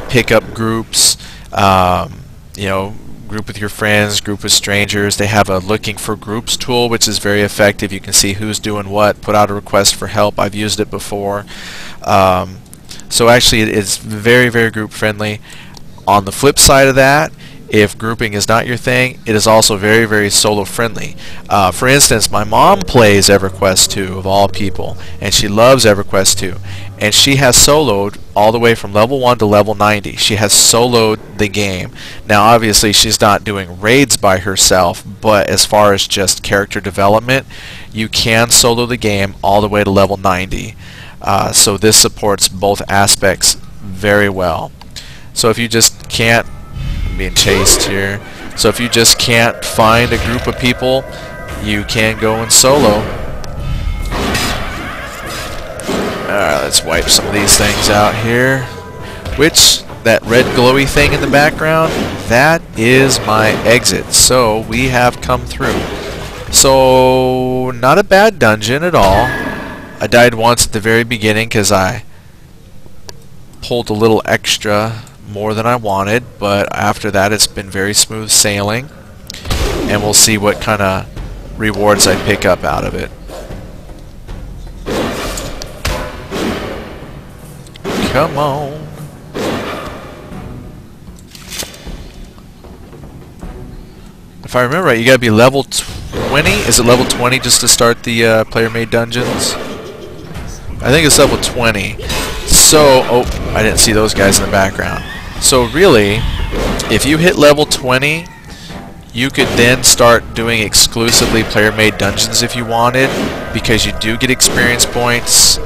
pick up groups, you know, group with your friends, group with strangers. They have a looking for groups tool, which is very effective. You can see who's doing what, put out a request for help. I've used it before. So actually it's very, very group friendly. On the flip side of that, if grouping is not your thing, it is also very, very solo friendly. For instance, my mom plays EverQuest 2 of all people, and she loves EverQuest 2, and she has soloed all the way from level 1 to level 90. She has soloed the game. Now obviously she's not doing raids by herself, but as far as just character development, you can solo the game all the way to level 90. So this supports both aspects very well. So if you just can't, I'm being chased here, so if you just can't find a group of people, you can go and solo. Alright, let's wipe some of these things out here. Which, that red glowy thing in the background, that is my exit. So we have come through. So not a bad dungeon at all. I died once at the very beginning because I pulled a little extra more than I wanted, but after that it's been very smooth sailing, and we'll see what kind of rewards I pick up out of it. Come on. If I remember right, you gotta be level 20? Is it level 20 just to start the player-made dungeons? I think it's level 20. So, oh, I didn't see those guys in the background. So really, if you hit level 20, you could then start doing exclusively player-made dungeons if you wanted, because you do get experience points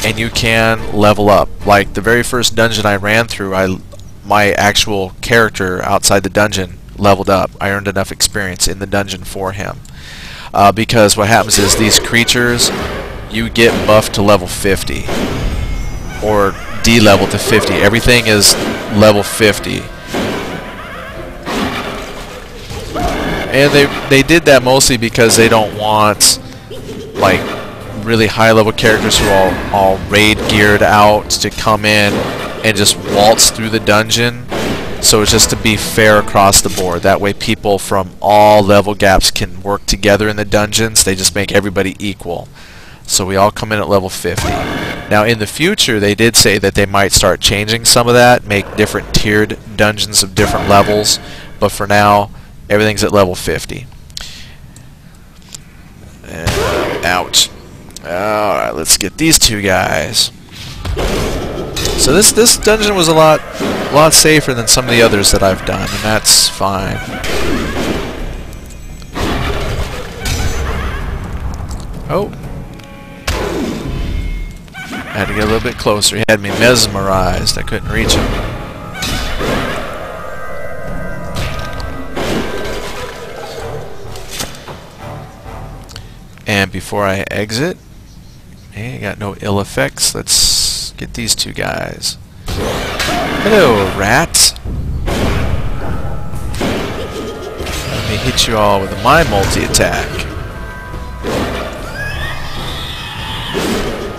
and you can level up. Like the very first dungeon I ran through, my actual character outside the dungeon leveled up. I earned enough experience in the dungeon for him. Because what happens is these creatures, you get buffed to level 50. Or D-level to 50. Everything is level 50. And they did that mostly because they don't want like really high level characters who are all raid geared out to come in and just waltz through the dungeon. So it's just to be fair across the board. That way people from all level gaps can work together in the dungeons. They just make everybody equal. So we all come in at level 50. Now in the future they did say that they might start changing some of that, make different tiered dungeons of different levels, but for now everything's at level 50. Ouch. Alright, let's get these two guys. So this dungeon was a lot safer than some of the others that I've done, and that's fine. Oh. I had to get a little bit closer. He had me mesmerized. I couldn't reach him. And before I exit, hey, I got no ill effects. Let's get these two guys. Hello, rat. Let me hit you all with my multi-attack.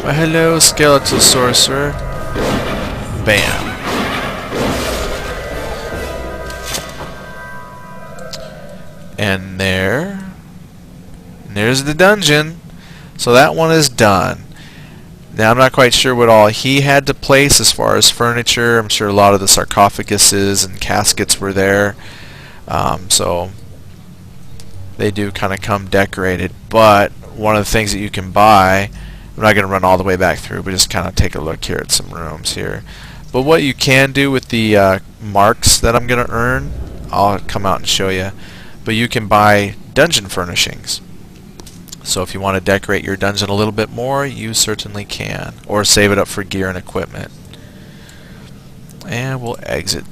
Well, hello, skeletal sorcerer. Bam. And there's the dungeon. So that one is done. Now I'm not quite sure what all he had to place as far as furniture. I'm sure a lot of the sarcophaguses and caskets were there. So they do kind of come decorated. But one of the things that you can buy, I'm not going to run all the way back through, but just kind of take a look here at some rooms here. But what you can do with the marks that I'm going to earn, I'll come out and show you. But you can buy dungeon furnishings. So if you want to decorate your dungeon a little bit more, you certainly can. Or save it up for gear and equipment. And we'll exit.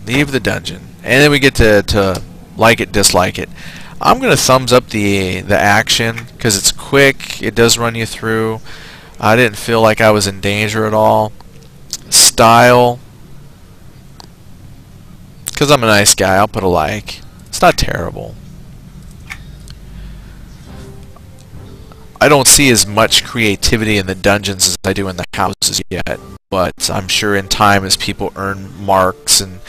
Leave the dungeon. And then we get to like it, dislike it. I'm going to thumbs up the action because it's quick. It does run you through. I didn't feel like I was in danger at all. Style, because I'm a nice guy, I'll put a like. It's not terrible. I don't see as much creativity in the dungeons as I do in the houses yet. but I'm sure in time as people earn marks and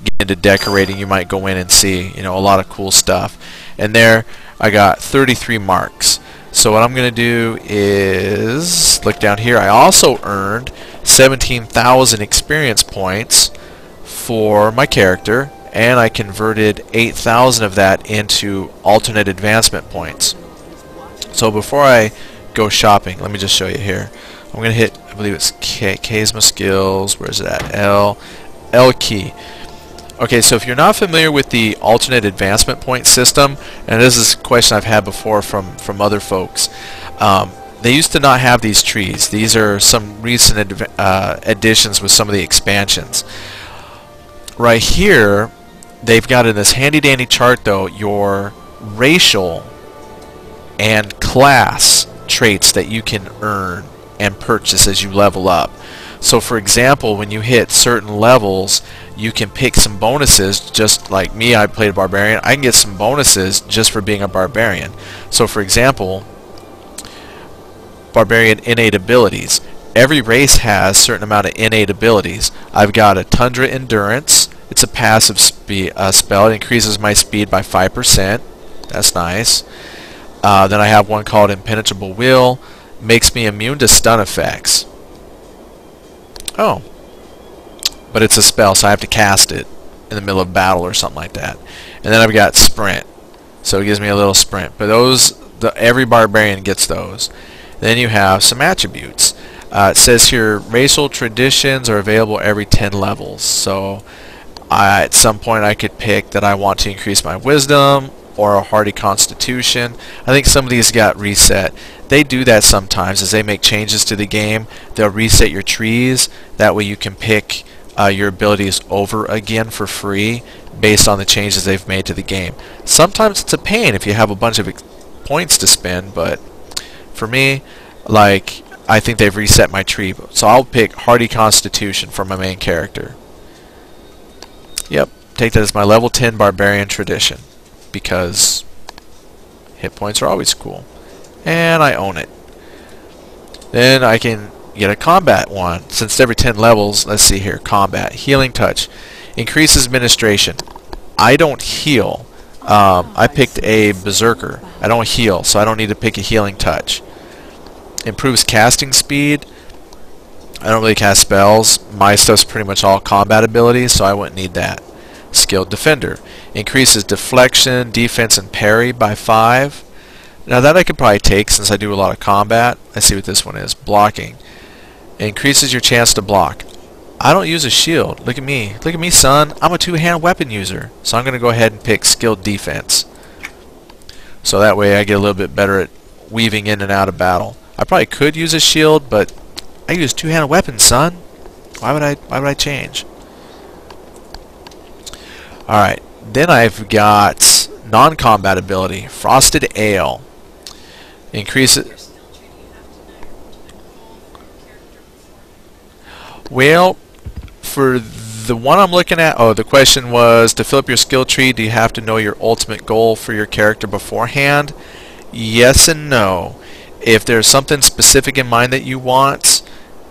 get into decorating, you might go in and see, you know, a lot of cool stuff. And there I got 33 marks. So what I'm going to do is look down here. I also earned 17,000 experience points for my character, and I converted 8,000 of that into alternate advancement points. So before I go shopping, let me just show you here. I'm going to hit, I believe it's K. K's my skills. Where is it at? L key. Okay, so if you're not familiar with the alternate advancement point system, and this is a question I've had before from other folks, they used to not have these trees. These are some recent additions with some of the expansions. Right here, they've got in this handy dandy chart though your racial and class traits that you can earn and purchase as you level up. So for example, when you hit certain levels, you can pick some bonuses. Just like me, I played a barbarian. I can get some bonuses just for being a barbarian. So for example, barbarian innate abilities. Every race has a certain amount of innate abilities. I've got a Tundra Endurance. It's a passive spell. It increases my speed by 5%. That's nice. Then I have one called Impenetrable Will. Makes me immune to stun effects. Oh. But it's a spell, so I have to cast it in the middle of battle or something like that. And then I've got Sprint. So it gives me a little sprint. But every barbarian gets those. Then you have some attributes. It says here, racial traditions are available every 10 levels. So at some point I could pick that I want to increase my wisdom or a hardy constitution. I think some of these got reset. They do that sometimes as they make changes to the game. They'll reset your trees. That way you can pick your abilities over again for free based on the changes they've made to the game. Sometimes it's a pain if you have a bunch of points to spend, but for me, like, I think they've reset my tree. So I'll pick Hardy Constitution for my main character. Yep, take that as my level 10 Barbarian Tradition, because hit points are always cool. And I own it. Then I can get a combat one. Since every 10 levels, let's see here, combat. Healing Touch. Increases administration. I don't heal. I picked a Berserker. I don't heal, so I don't need to pick a Healing Touch. Improves casting speed. I don't really cast spells. My stuff's pretty much all combat abilities, so I wouldn't need that. Skilled Defender. Increases deflection, defense, and parry by 5. Now that I could probably take since I do a lot of combat. Let's see what this one is. Blocking. Increases your chance to block. I don't use a shield. Look at me. Look at me, son. I'm a two-hand weapon user. So I'm going to go ahead and pick Skilled Defense. So that way I get a little bit better at weaving in and out of battle. I probably could use a shield, but I use two-handed weapons, son. Why would I change? Alright. Then I've got non-combat ability. Frosted Ale. Increases. Well, for the one I'm looking at, the question was, to fill up your skill tree, do you have to know your ultimate goal for your character beforehand? Yes and no. If there's something specific in mind that you want,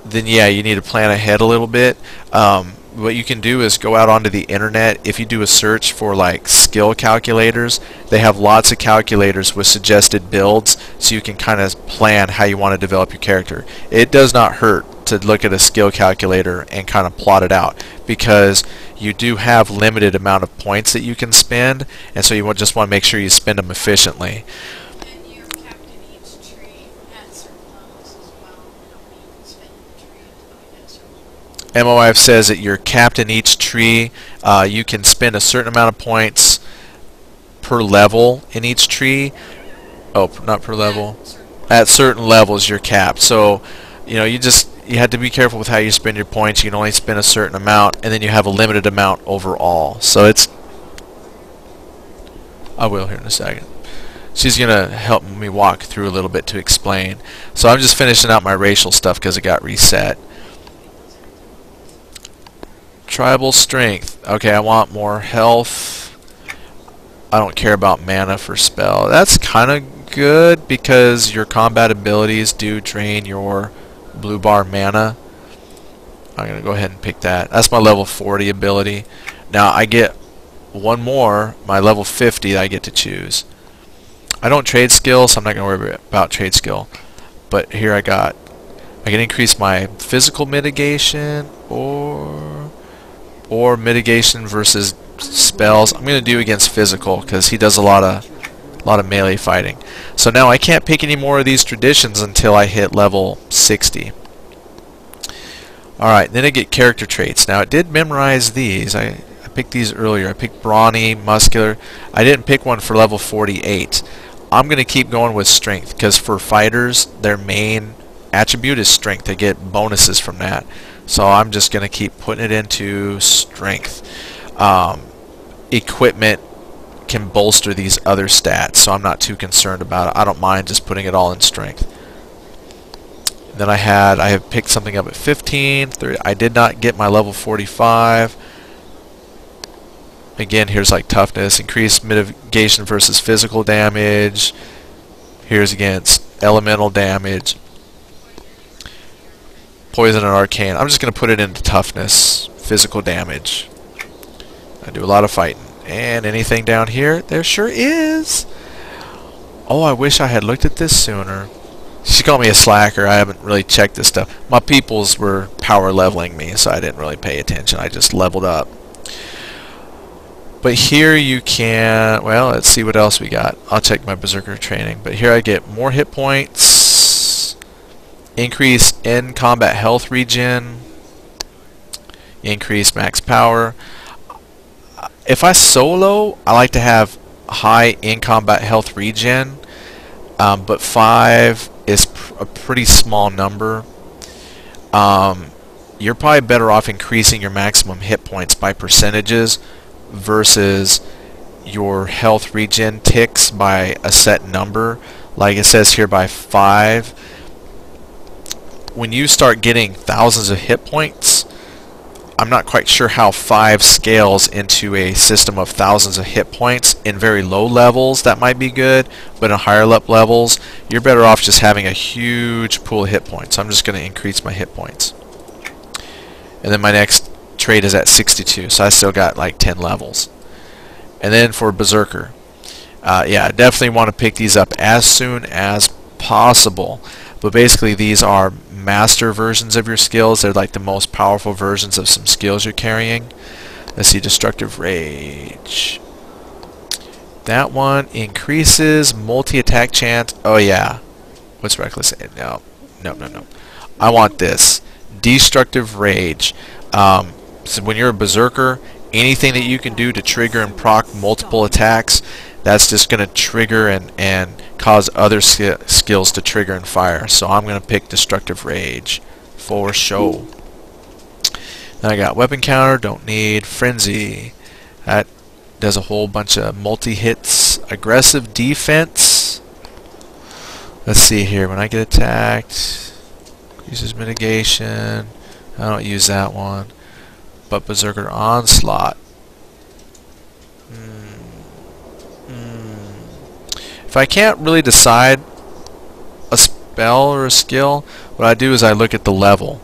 then yeah, you need to plan ahead a little bit. What you can do is go out onto the internet. If you do a search for like skill calculators, they have lots of calculators with suggested builds, so you can kind of plan how you want to develop your character. It does not hurt to look at a skill calculator and kind of plot it out, because you do have limited amount of points that you can spend, and so you just want to make sure you spend them efficiently. And you're capped in each tree at certain levels as well. You don't need to spend the tree until you get certain levels. MOIF says that you're capped in each tree. You can spend a certain amount of points per level in each tree. Oh, not per level. At certain levels you're capped. So, you know, you have to be careful with how you spend your points. You can only spend a certain amount, and then you have a limited amount overall. So it's... I will here in a second. She's going to help me walk through a little bit to explain. So I'm just finishing out my racial stuff because it got reset. Tribal Strength. Okay, I want more health. I don't care about mana for spell. That's kind of good because your combat abilities do drain your blue bar mana. I'm going to go ahead and pick that. That's my level 40 ability. Now I get one more, my level 50 that I get to choose. I don't trade skill, so I'm not going to worry about trade skill. But here I can increase my physical mitigation or mitigation versus spells. I'm going to do against physical because he does a lot of melee fighting. So now I can't pick any more of these traditions until I hit level 60. Alright, then I get character traits. Now it did memorize these. I picked these earlier. I picked brawny, muscular. I didn't pick one for level 48. I'm going to keep going with strength because for fighters, their main attribute is strength. They get bonuses from that. So I'm just going to keep putting it into strength. Equipment can bolster these other stats, so I'm not too concerned about it. I don't mind just putting it all in strength. Then I have picked something up at 15. 30. I did not get my level 45. Again, here's like toughness, increased mitigation versus physical damage. Here's against elemental damage. Poison and arcane. I'm just going to put it into toughness, physical damage. I do a lot of fighting. And anything down here? There sure is. Oh, I wish I had looked at this sooner. She called me a slacker. I haven't really checked this stuff. My peoples were power leveling me, so I didn't really pay attention. I just leveled up. But here you can, well, let's see what else we got. I'll check my berserker training. But here I get more hit points, increase in combat health regen, increase max power. If I solo, I like to have high in combat health regen, but 5 is a pretty small number. You're probably better off increasing your maximum hit points by percentages versus your health regen ticks by a set number. Like it says here by 5. When you start getting thousands of hit points, I'm not quite sure how 5 scales into a system of thousands of hit points. In very low levels, that might be good, but in higher up levels, you're better off just having a huge pool of hit points. So I'm just going to increase my hit points. And then my next trait is at 62, so I still got like 10 levels. And then for Berserker, yeah, I definitely want to pick these up as soon as possible. But basically these are master versions of your skills. They're like the most powerful versions of some skills you're carrying. Let's see, Destructive Rage. That one increases multi-attack chance. Oh yeah. What's Reckless? No. I want this. Destructive Rage. So when you're a Berserker, anything that you can do to trigger and proc multiple attacks, that's just going to trigger and cause other skills to trigger and fire. So I'm going to pick Destructive Rage for show. Then I got Weapon Counter, don't need. Frenzy, that does a whole bunch of multi-hits. Aggressive Defense. Let's see here, when I get attacked, uses mitigation. I don't use that one. But Berserker Onslaught. If I can't really decide a spell or a skill, what I do is I look at the level.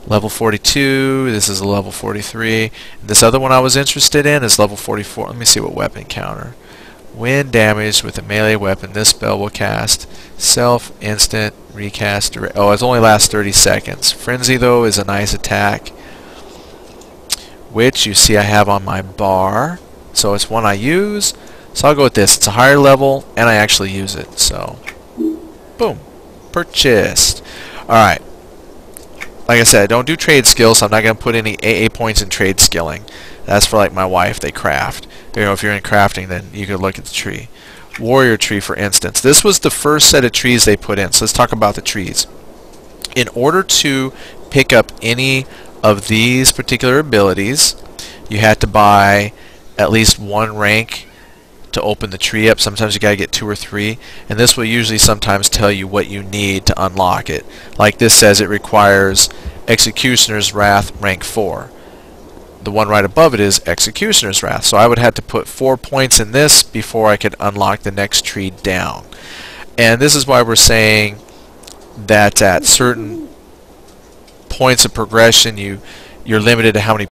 Level 42, this is a level 43. This other one I was interested in is level 44. Let me see what weapon counter. When damaged with a melee weapon, this spell will cast self, instant, recast. Oh, it only lasts 30 seconds. Frenzy, though, is a nice attack, which you see I have on my bar. So it's one I use. So I'll go with this. It's a higher level, and I actually use it. So, boom. Purchased. Alright. Like I said, I don't do trade skills, so I'm not going to put any AA points in trade skilling. That's for like my wife. They craft. You know, if you're in crafting, then you can look at the tree. Warrior tree, for instance. This was the first set of trees they put in. So let's talk about the trees. In order to pick up any of these particular abilities, you had to buy at least 1 rank to open the tree up. Sometimes you gotta get 2 or 3, and this will usually sometimes tell you what you need to unlock it. Like this says it requires Executioner's Wrath rank 4. The one right above it is Executioner's Wrath, so I would have to put 4 points in this before I could unlock the next tree down. And this is why we're saying that at certain points of progression, you're limited to how many